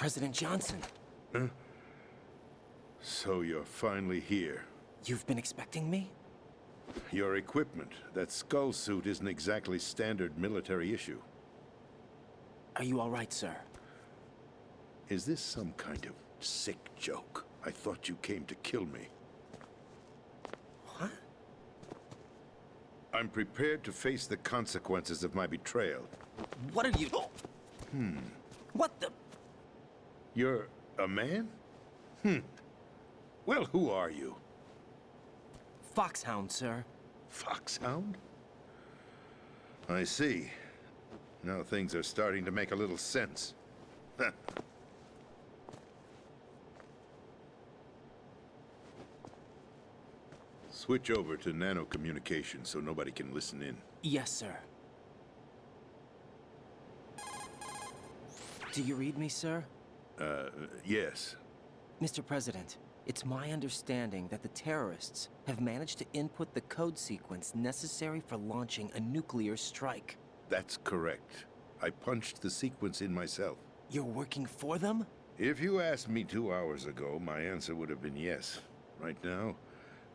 President Johnson. Huh? So you're finally here. You've been expecting me? Your equipment, that skull suit, isn't exactly standard military issue. Are you all right, sir? Is this some kind of sick joke? I thought you came to kill me. What? I'm prepared to face the consequences of my betrayal. What are you... What the... You're a man? Well, who are you? Foxhound, sir. Foxhound? I see. Now things are starting to make a little sense. Switch over to nano-communication so nobody can listen in. Yes, sir. Do you read me, sir? Yes. Mr. President, it's my understanding that the terrorists have managed to input the code sequence necessary for launching a nuclear strike. That's correct. I punched the sequence in myself. You're working for them? If you asked me 2 hours ago, my answer would have been yes. Right now,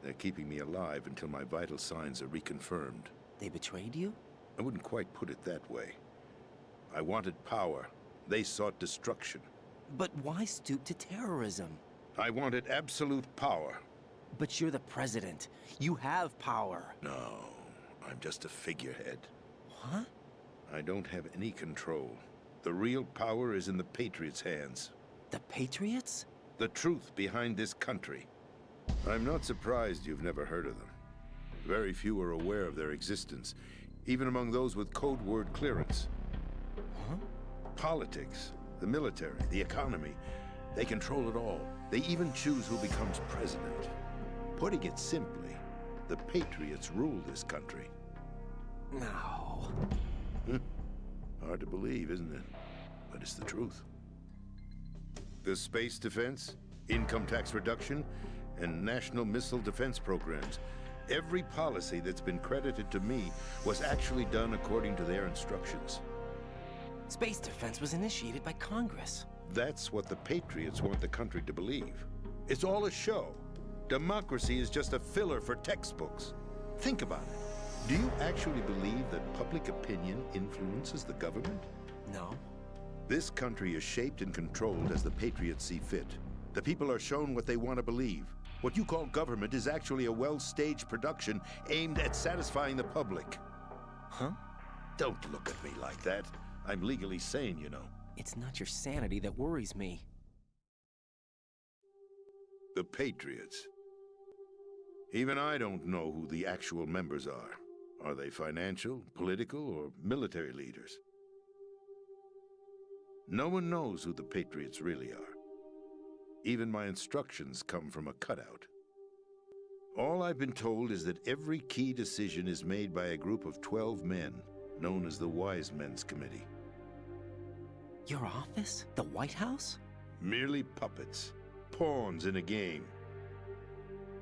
they're keeping me alive until my vital signs are reconfirmed. They betrayed you? I wouldn't quite put it that way. I wanted power. They sought destruction. But why stoop to terrorism? I wanted absolute power. But you're the president. You have power. No, I'm just a figurehead. What? I don't have any control. The real power is in the Patriots' hands. The Patriots? The truth behind this country. I'm not surprised you've never heard of them. Very few are aware of their existence, even among those with code word clearance. Huh? Politics, the military, the economy, they control it all. They even choose who becomes president. Putting it simply, the Patriots rule this country. No. Hard to believe, isn't it? But it's the truth. The space defense, income tax reduction, and national missile defense programs. Every policy that's been credited to me was actually done according to their instructions. Space defense was initiated by Congress. That's what the Patriots want the country to believe. It's all a show. Democracy is just a filler for textbooks. Think about it. Do you actually believe that public opinion influences the government? No. This country is shaped and controlled as the Patriots see fit. The people are shown what they want to believe. What you call government is actually a well-staged production aimed at satisfying the public. Huh? Don't look at me like that. I'm legally sane, you know. It's not your sanity that worries me. The Patriots. Even I don't know who the actual members are. Are they financial, political, or military leaders? No one knows who the Patriots really are. Even my instructions come from a cutout. All I've been told is that every key decision is made by a group of 12 men, known as the Wise Men's Committee. Your office? The White House? Merely puppets, pawns in a game.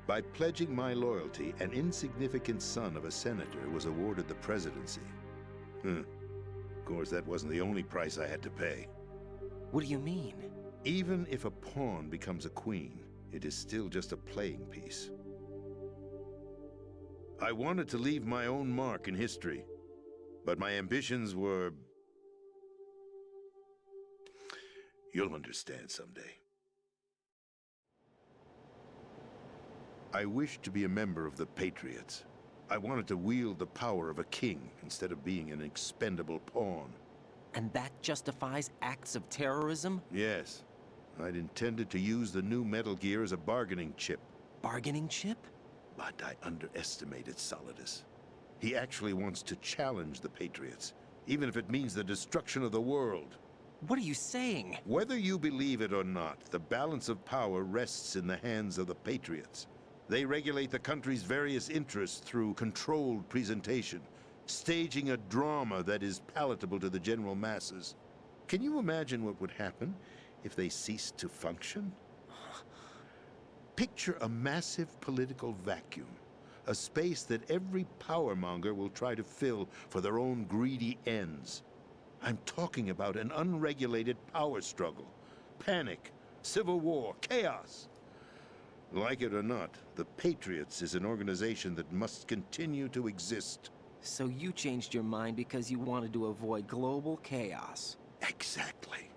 By pledging my loyalty, an insignificant son of a senator was awarded the presidency. Of course, that wasn't the only price I had to pay. What do you mean? Even if a pawn becomes a queen, it is still just a playing piece. I wanted to leave my own mark in history, but my ambitions were... You'll understand someday. I wished to be a member of the Patriots. I wanted to wield the power of a king instead of being an expendable pawn. And that justifies acts of terrorism? Yes. I'd intended to use the new Metal Gear as a bargaining chip. Bargaining chip? But I underestimated Solidus. He actually wants to challenge the Patriots, even if it means the destruction of the world. What are you saying? Whether you believe it or not, the balance of power rests in the hands of the Patriots. They regulate the country's various interests through controlled presentation, staging a drama that is palatable to the general masses. Can you imagine what would happen if they ceased to function? Picture a massive political vacuum, a space that every powermonger will try to fill for their own greedy ends. I'm talking about an unregulated power struggle, panic, civil war, chaos. Like it or not, the Patriots is an organization that must continue to exist. So you changed your mind because you wanted to avoid global chaos. Exactly.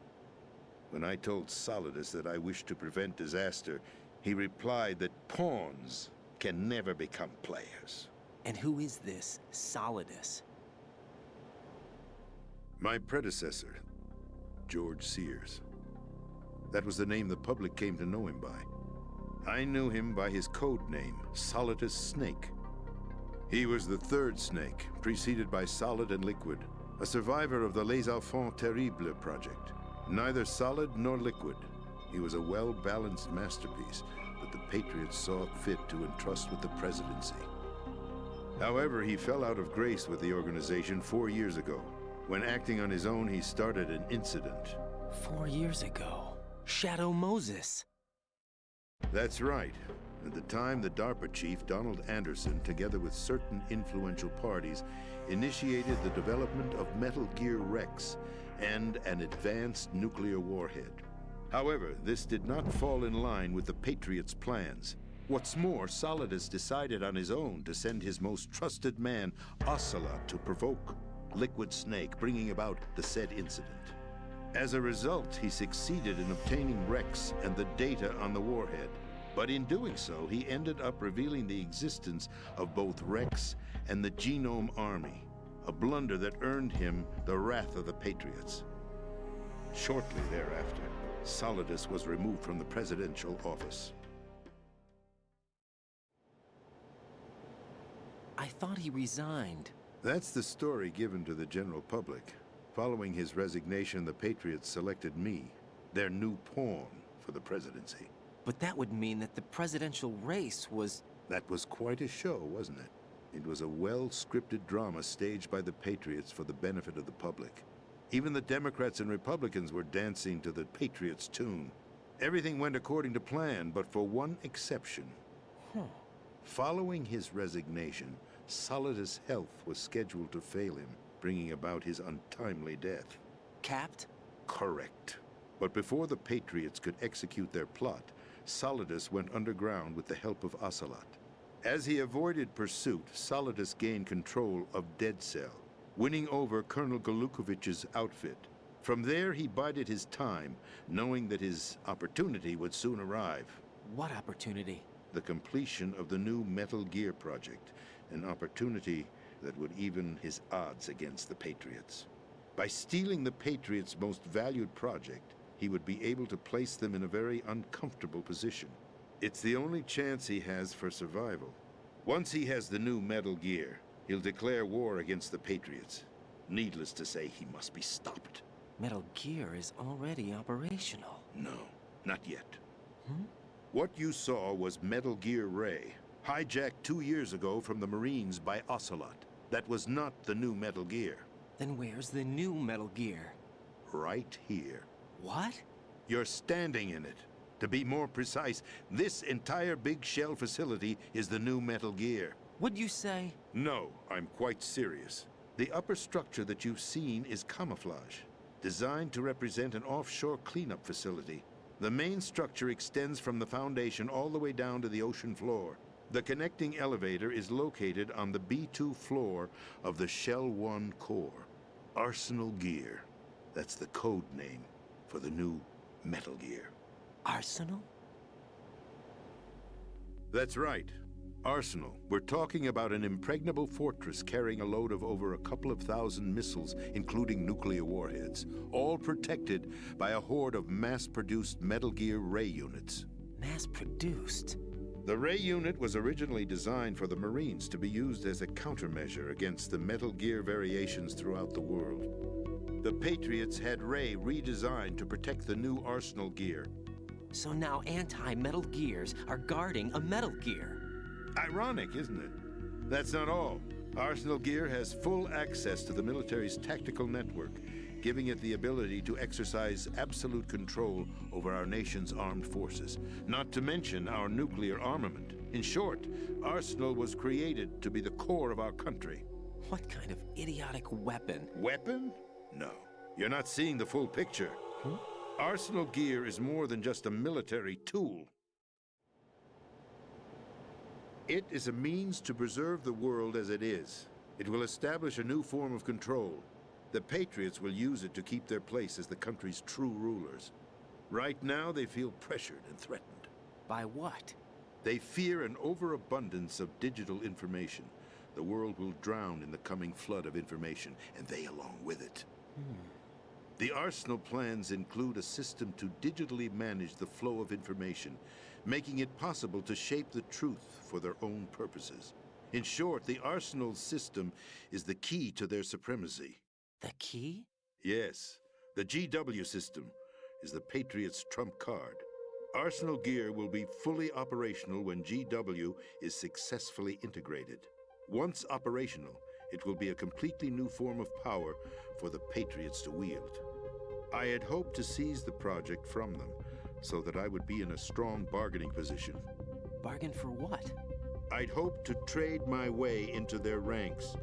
When I told Solidus that I wished to prevent disaster, he replied that pawns can never become players. And who is this Solidus? My predecessor, George Sears. That was the name the public came to know him by. I knew him by his code name, Solidus Snake. He was the third Snake, preceded by Solid and Liquid, a survivor of the Les Enfants Terribles project. Neither solid nor liquid, he was a well-balanced masterpiece that the Patriots saw fit to entrust with the presidency. However, he fell out of grace with the organization 4 years ago. When acting on his own, he started an incident. 4 years ago. Shadow Moses. That's right. At the time, the DARPA chief, Donald Anderson, together with certain influential parties, initiated the development of Metal Gear Rex and an advanced nuclear warhead. However, this did not fall in line with the Patriots' plans. What's more, Solidus decided on his own to send his most trusted man, Ocelot, to provoke Liquid Snake, bringing about the said incident. As a result, he succeeded in obtaining Rex and the data on the warhead. But in doing so, he ended up revealing the existence of both Rex and the Genome Army, a blunder that earned him the wrath of the Patriots. Shortly thereafter, Solidus was removed from the presidential office. I thought he resigned. That's the story given to the general public. Following his resignation, the Patriots selected me, their new pawn, for the presidency. But that would mean that the presidential race was... That was quite a show, wasn't it? It was a well-scripted drama staged by the Patriots for the benefit of the public. Even the Democrats and Republicans were dancing to the Patriots' tune. Everything went according to plan, but for one exception. Following his resignation, Solidus' health was scheduled to fail him, bringing about his untimely death. Capped? Correct. But before the Patriots could execute their plot, Solidus went underground with the help of Ocelot. As he avoided pursuit, Solidus gained control of Dead Cell, winning over Colonel Golukovich's outfit. From there, he bided his time, knowing that his opportunity would soon arrive. What opportunity? The completion of the new Metal Gear project, an opportunity that would even his odds against the Patriots. By stealing the Patriots' most valued project, he would be able to place them in a very uncomfortable position. It's the only chance he has for survival. Once he has the new Metal Gear, he'll declare war against the Patriots. Needless to say, he must be stopped. Metal Gear is already operational. No, not yet. What you saw was Metal Gear Ray, hijacked 2 years ago from the Marines by Ocelot. That was not the new Metal Gear. Then where's the new Metal Gear? Right here. What? You're standing in it. To be more precise, this entire big shell facility is the new Metal Gear. What'd you say? No, I'm quite serious. The upper structure that you've seen is camouflage, designed to represent an offshore cleanup facility. The main structure extends from the foundation all the way down to the ocean floor. The connecting elevator is located on the B2 floor of the Shell 1 core. Arsenal Gear. That's the code name for the new Metal Gear. Arsenal? That's right. Arsenal. We're talking about an impregnable fortress carrying a load of over a couple of thousand missiles, including nuclear warheads, all protected by a horde of mass-produced Metal Gear Ray units. Mass-produced? The Ray unit was originally designed for the Marines to be used as a countermeasure against the Metal Gear variations throughout the world. The Patriots had Ray redesigned to protect the new Arsenal Gear. So now anti-Metal Gears are guarding a Metal Gear. Ironic, isn't it? That's not all. Arsenal Gear has full access to the military's tactical network, giving it the ability to exercise absolute control over our nation's armed forces, not to mention our nuclear armament. In short, Arsenal was created to be the core of our country. What kind of idiotic weapon? Weapon? No. You're not seeing the full picture. Arsenal gear is more than just a military tool. It is a means to preserve the world as it is. It will establish a new form of control. The Patriots will use it to keep their place as the country's true rulers. Right now, they feel pressured and threatened. By what? They fear an overabundance of digital information. The world will drown in the coming flood of information, and they along with it. The Arsenal plans include a system to digitally manage the flow of information, making it possible to shape the truth for their own purposes. In short, the Arsenal system is the key to their supremacy. The key? Yes, the GW system is the Patriots' trump card. Arsenal gear will be fully operational when GW is successfully integrated. Once operational, it will be a completely new form of power for the Patriots to wield. I had hoped to seize the project from them, so that I would be in a strong bargaining position. Bargain for what? I'd hoped to trade my way into their ranks.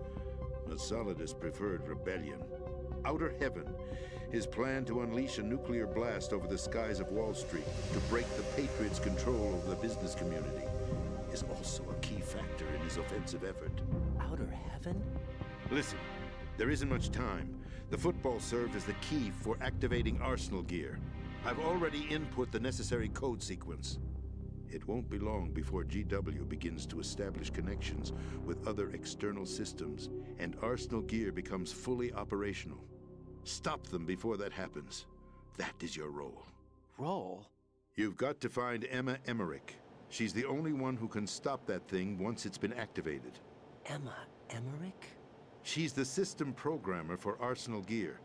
But Solidus preferred rebellion. Outer Heaven, his plan to unleash a nuclear blast over the skies of Wall Street to break the Patriots' control over the business community, is also a key factor in his offensive effort. Outer Heaven? Listen, there isn't much time. The football served as the key for activating Arsenal gear. I've already input the necessary code sequence. It won't be long before GW begins to establish connections with other external systems, and Arsenal gear becomes fully operational. Stop them before that happens. That is your role. Role? You've got to find Emma Emmerich. She's the only one who can stop that thing once it's been activated. Emma Emmerich? She's the system programmer for Arsenal gear.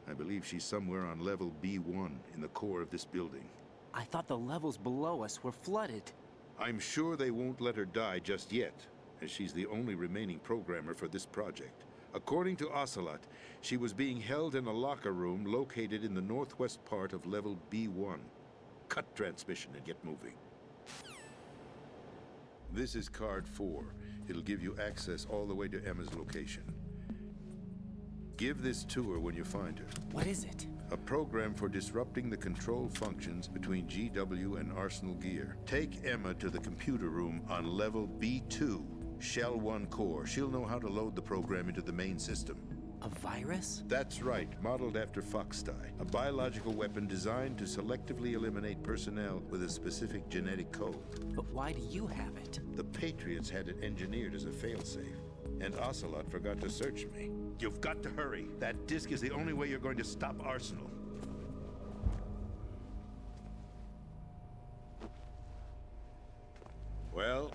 I believe she's somewhere on level B1 in the core of this building. I thought the levels below us were flooded. I'm sure they won't let her die just yet, as she's the only remaining programmer for this project. According to Ocelot, she was being held in a locker room located in the northwest part of level B1. Cut transmission and get moving. This is card 4. It'll give you access all the way to Emma's location. Give this to her when you find her. What is it? A program for disrupting the control functions between GW and Arsenal gear. Take Emma to the computer room on level B2, Shell 1 core. She'll know how to load the program into the main system. A virus? That's right, modeled after Foxdie, a biological weapon designed to selectively eliminate personnel with a specific genetic code. But why do you have it? The Patriots had it engineered as a failsafe, and Ocelot forgot to search me. You've got to hurry. That disk is the only way you're going to stop Arsenal. Well,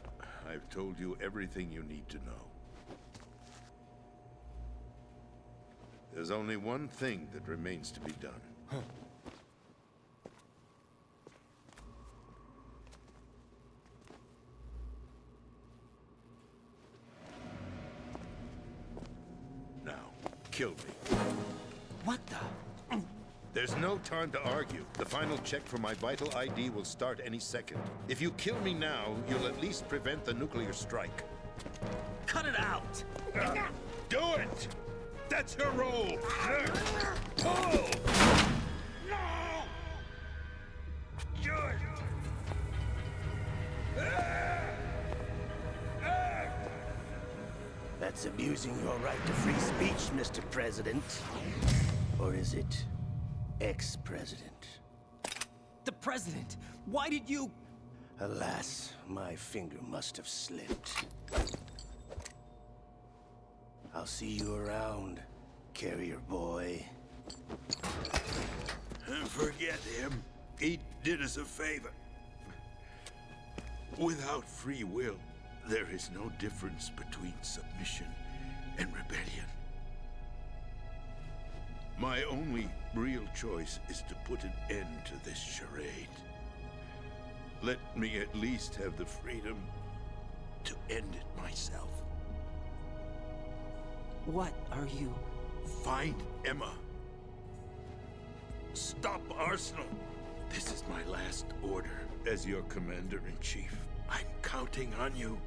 I've told you everything you need to know. There's only one thing that remains to be done. Now, kill me. What the? There's no time to argue. The final check for my vital ID will start any second. If you kill me now, you'll at least prevent the nuclear strike. Cut it out! Do it! That's your role! Pull! No! Do it! That's abusing your right to free speech, Mr. President. Or is it ex-president? The president! Why did you... Alas, my finger must have slipped. I'll see you around, carrier boy. Forget him. He did us a favor. Without free will, there is no difference between submission and rebellion. My only real choice is to put an end to this charade. Let me at least have the freedom to end it myself. What are you... Find Emma. Stop Arsenal. This is my last order as your commander-in-chief. I'm counting on you.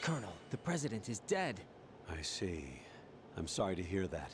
Colonel, the President is dead. I see. I'm sorry to hear that.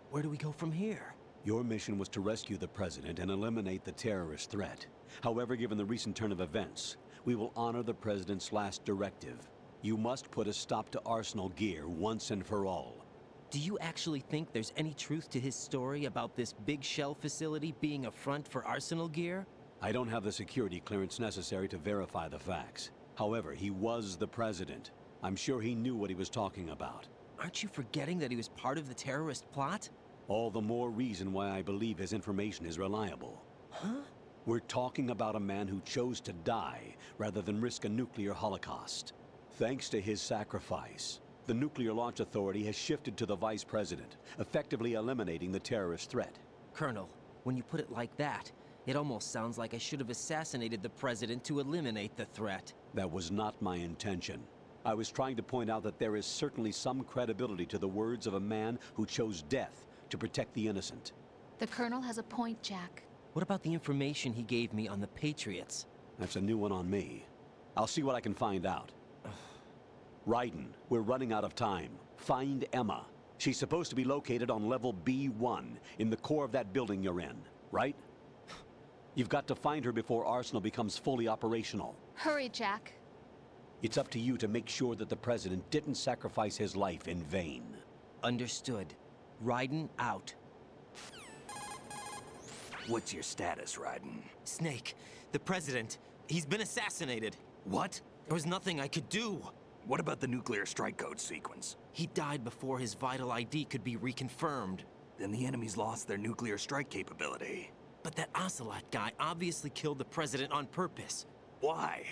Where do we go from here? Your mission was to rescue the President and eliminate the terrorist threat. However, given the recent turn of events, we will honor the President's last directive. You must put a stop to Arsenal Gear once and for all. Do you actually think there's any truth to his story about this big shell facility being a front for Arsenal Gear? I don't have the security clearance necessary to verify the facts. However, he was the President. I'm sure he knew what he was talking about. Aren't you forgetting that he was part of the terrorist plot? All the more reason why I believe his information is reliable. Huh? We're talking about a man who chose to die rather than risk a nuclear holocaust. Thanks to his sacrifice, the Nuclear Launch Authority has shifted to the Vice President, effectively eliminating the terrorist threat. Colonel, when you put it like that, it almost sounds like I should have assassinated the President to eliminate the threat. That was not my intention. I was trying to point out that there is certainly some credibility to the words of a man who chose death to protect the innocent. The Colonel has a point, Jack. What about the information he gave me on the Patriots? That's a new one on me. I'll see what I can find out. Raiden, we're running out of time. Find Emma. She's supposed to be located on level B1, in the core of that building you're in, right? You've got to find her before Arsenal becomes fully operational. Hurry, Jack. It's up to you to make sure that the President didn't sacrifice his life in vain. Understood. Raiden out. What's your status, Raiden? Snake, the President, he's been assassinated. What? There was nothing I could do. What about the nuclear strike code sequence? He died before his vital ID could be reconfirmed. Then the enemy's lost their nuclear strike capability. But that Ocelot guy obviously killed the President on purpose. Why?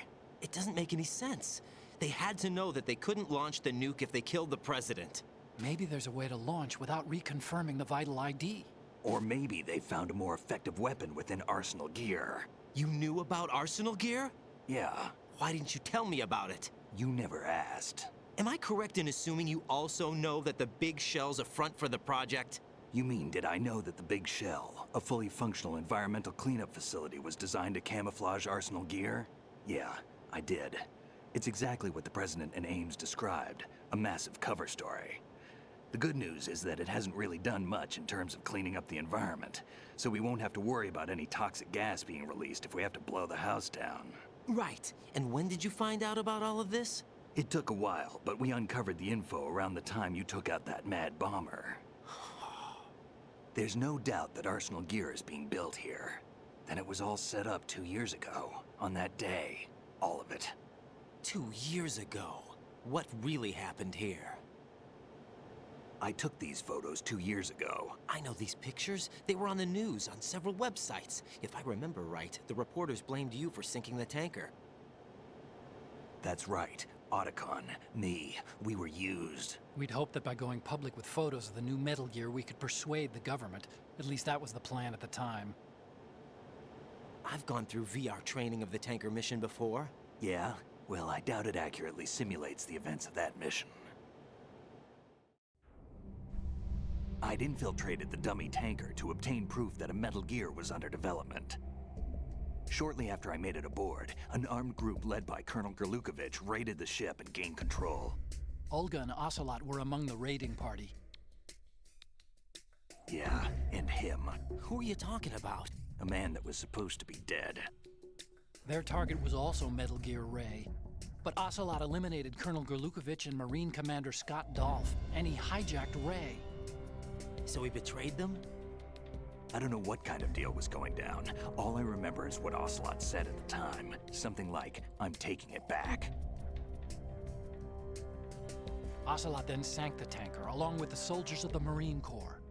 It doesn't make any sense. They had to know that they couldn't launch the nuke if they killed the President. Maybe there's a way to launch without reconfirming the vital ID. Or maybe they found a more effective weapon within Arsenal Gear. You knew about Arsenal Gear? Yeah, Why didn't you tell me about it? you never asked. Am I correct in assuming you also know that the Big Shell's a front for the project? You mean, did I know that the Big Shell, a fully functional environmental cleanup facility, was designed to camouflage Arsenal Gear? Yeah, I did. It's exactly what the President and Ames described, a massive cover story. The good news is that it hasn't really done much in terms of cleaning up the environment, so we won't have to worry about any toxic gas being released if we have to blow the house down. Right. And when did you find out about all of this? It took a while, but we uncovered the info around the time you took out that mad bomber. There's no doubt that Arsenal Gear is being built here. Then it was all set up 2 years ago, on that day. All of it. 2 years ago. What really happened here? I took these photos 2 years ago. I know these pictures. They were on the news, on several websites. If I remember right, the reporters blamed you for sinking the tanker. That's right. Otacon, me, we were used. We'd hoped that by going public with photos of the new Metal Gear, we could persuade the government. At least that was the plan at the time. I've gone through VR training of the tanker mission before. Yeah? Well, I doubt it accurately simulates the events of that mission. I'd infiltrated the dummy tanker to obtain proof that a Metal Gear was under development. Shortly after I made it aboard, an armed group led by Colonel Gerlukovich raided the ship and gained control. Olga and Ocelot were among the raiding party. Yeah, and him. Who are you talking about? A man that was supposed to be dead. Their target was also Metal Gear Ray. But Ocelot eliminated Colonel Gerlukovich and Marine Commander Scott Dolph, and he hijacked Ray. So he betrayed them? I don't know what kind of deal was going down. All I remember is what Ocelot said at the time. Something like, "I'm taking it back." Ocelot then sank the tanker, along with the soldiers of the Marine Corps.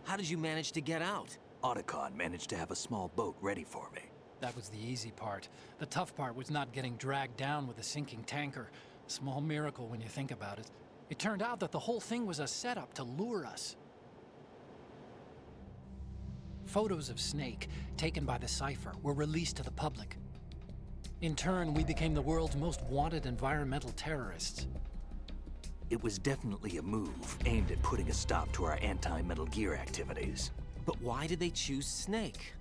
How did you manage to get out? Otacon managed to have a small boat ready for me. That was the easy part. The tough part was not getting dragged down with a sinking tanker. Small miracle when you think about it. It turned out that the whole thing was a setup to lure us. Photos of Snake, taken by the Cypher, were released to the public. In turn, we became the world's most wanted environmental terrorists. It was definitely a move aimed at putting a stop to our anti-Metal Gear activities. But why did they choose Snake?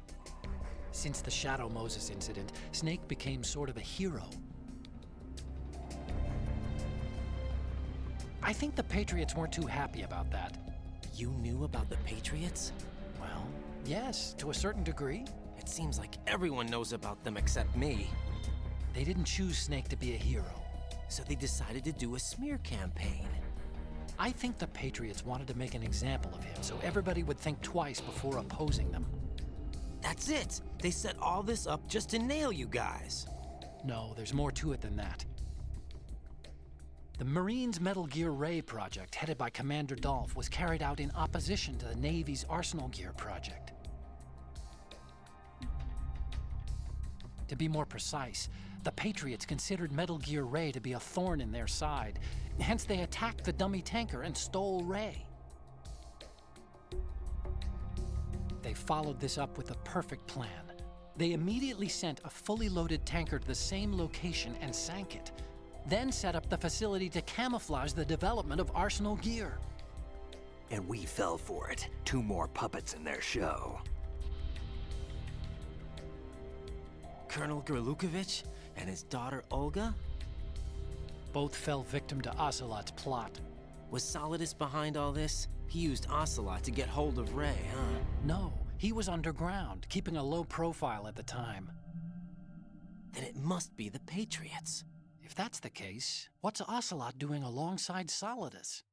Since the Shadow Moses incident, Snake became sort of a hero. I think the Patriots weren't too happy about that. You knew about the Patriots? Well, yes, to a certain degree. It seems like everyone knows about them except me. They didn't choose Snake to be a hero. So they decided to do a smear campaign. I think the Patriots wanted to make an example of him so everybody would think twice before opposing them. That's it! They set all this up just to nail you guys. No, there's more to it than that. The Marines' Metal Gear Ray project, headed by Commander Dolph, was carried out in opposition to the Navy's Arsenal Gear project. To be more precise, the Patriots considered Metal Gear Ray to be a thorn in their side. Hence, they attacked the dummy tanker and stole Ray. They followed this up with a perfect plan. They immediately sent a fully loaded tanker to the same location and sank it, then set up the facility to camouflage the development of Arsenal Gear. And we fell for it. 2 more puppets in their show. Colonel Gerlukovich and his daughter Olga? Both fell victim to Ocelot's plot. Was Solidus behind all this? He used Ocelot to get hold of Ray, huh? No, he was underground, keeping a low profile at the time. Then it must be the Patriots. If that's the case, what's Ocelot doing alongside Solidus?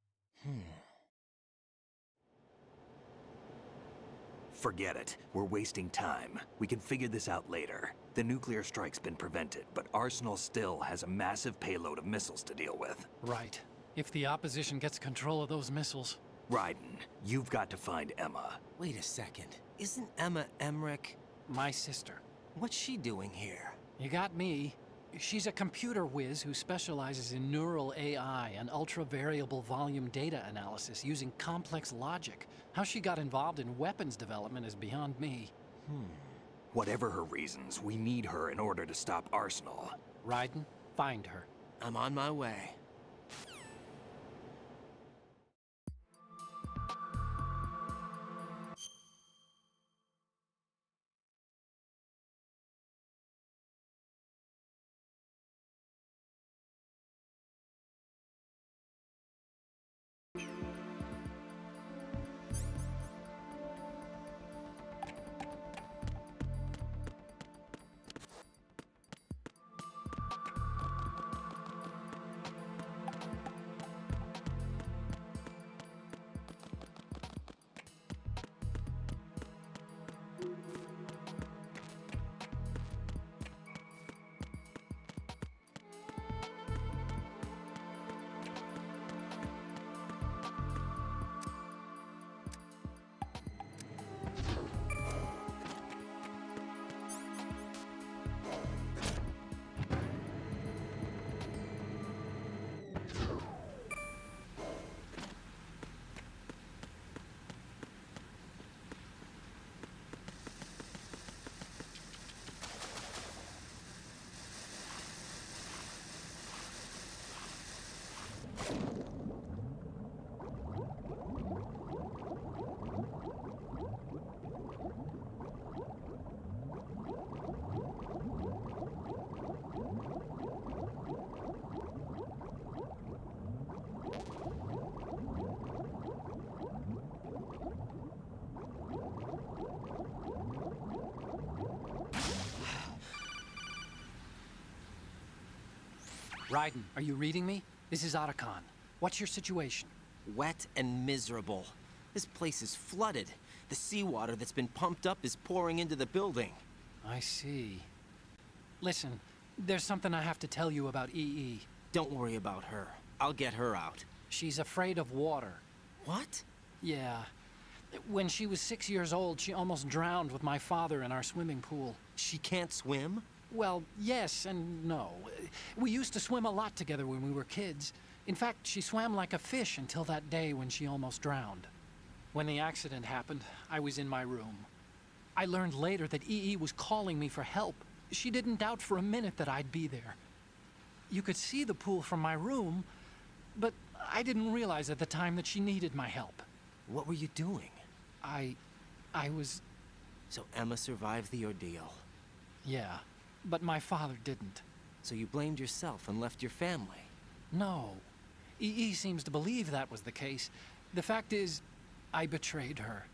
Forget it. We're wasting time. We can figure this out later. The nuclear strike's been prevented, but Arsenal still has a massive payload of missiles to deal with. Right. If the opposition gets control of those missiles. Raiden, you've got to find Emma. Wait a second. Isn't Emma Emmerich? My sister. What's she doing here? You got me. She's a computer whiz who specializes in neural AI and ultra-variable volume data analysis using complex logic. How she got involved in weapons development is beyond me. Whatever her reasons, we need her in order to stop Arsenal. Raiden, find her. I'm on my way. Raiden, are you reading me? This is Otacon. What's your situation? Wet and miserable. This place is flooded. The seawater that's been pumped up is pouring into the building. I see. Listen, there's something I have to tell you about EE. Don't worry about her. I'll get her out. She's afraid of water. What? Yeah. When she was 6 years old, she almost drowned with my father in our swimming pool. She can't swim? Well, yes and no. We used to swim a lot together when we were kids. In fact, she swam like a fish until that day when she almost drowned. When the accident happened, I was in my room. I learned later that EE was calling me for help. She didn't doubt for a minute that I'd be there. You could see the pool from my room, but I didn't realize at the time that she needed my help. What were you doing? I was So Emma survived the ordeal. Yeah, but my father didn't. So you blamed yourself and left your family. No. EE seems to believe that was the case. The fact is, I betrayed her.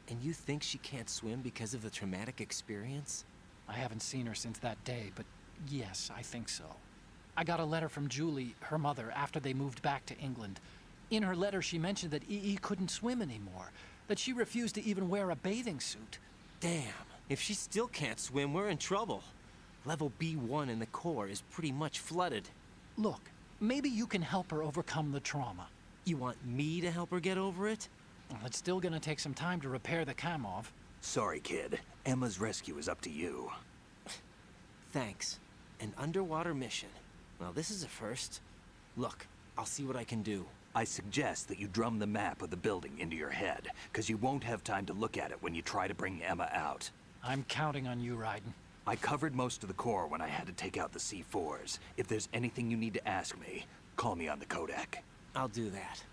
And you think she can't swim because of the traumatic experience? I haven't seen her since that day, but yes, I think so. I got a letter from Julie, her mother, after they moved back to England. In her letter, she mentioned that EE couldn't swim anymore, that she refused to even wear a bathing suit. Damn, if she still can't swim, we're in trouble. Level B1 in the core is pretty much flooded. Look, maybe you can help her overcome the trauma. You want me to help her get over it? Well, it's still gonna take some time to repair the Kamov. Sorry, kid. Emma's rescue is up to you. Thanks. An underwater mission. Well, this is a first. Look, I'll see what I can do. I suggest that you drum the map of the building into your head, because you won't have time to look at it when you try to bring Emma out. I'm counting on you, Raiden. I covered most of the core when I had to take out the C4s. If there's anything you need to ask me, call me on the Codec. I'll do that.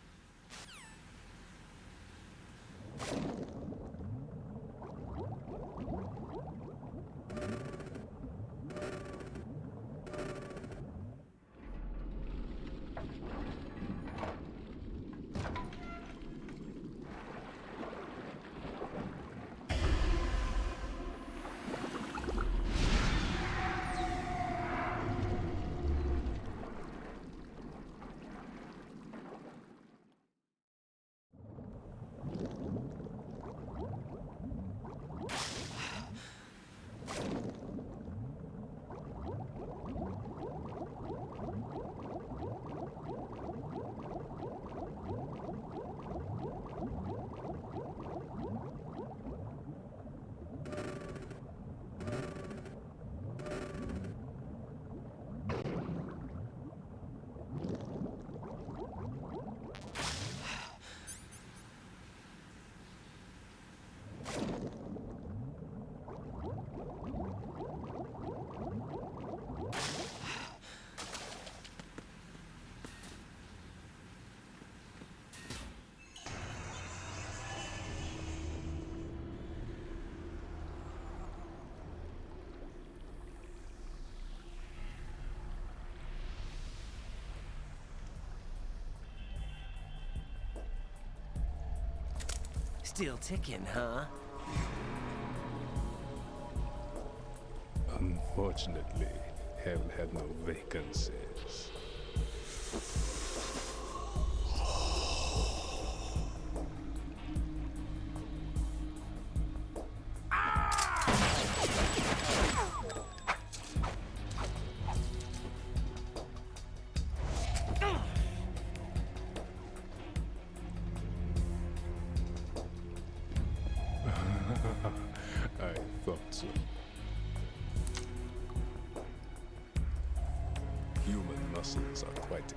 Still ticking, huh? Unfortunately, Hell had no vacancies. I thought so. Human muscles are quite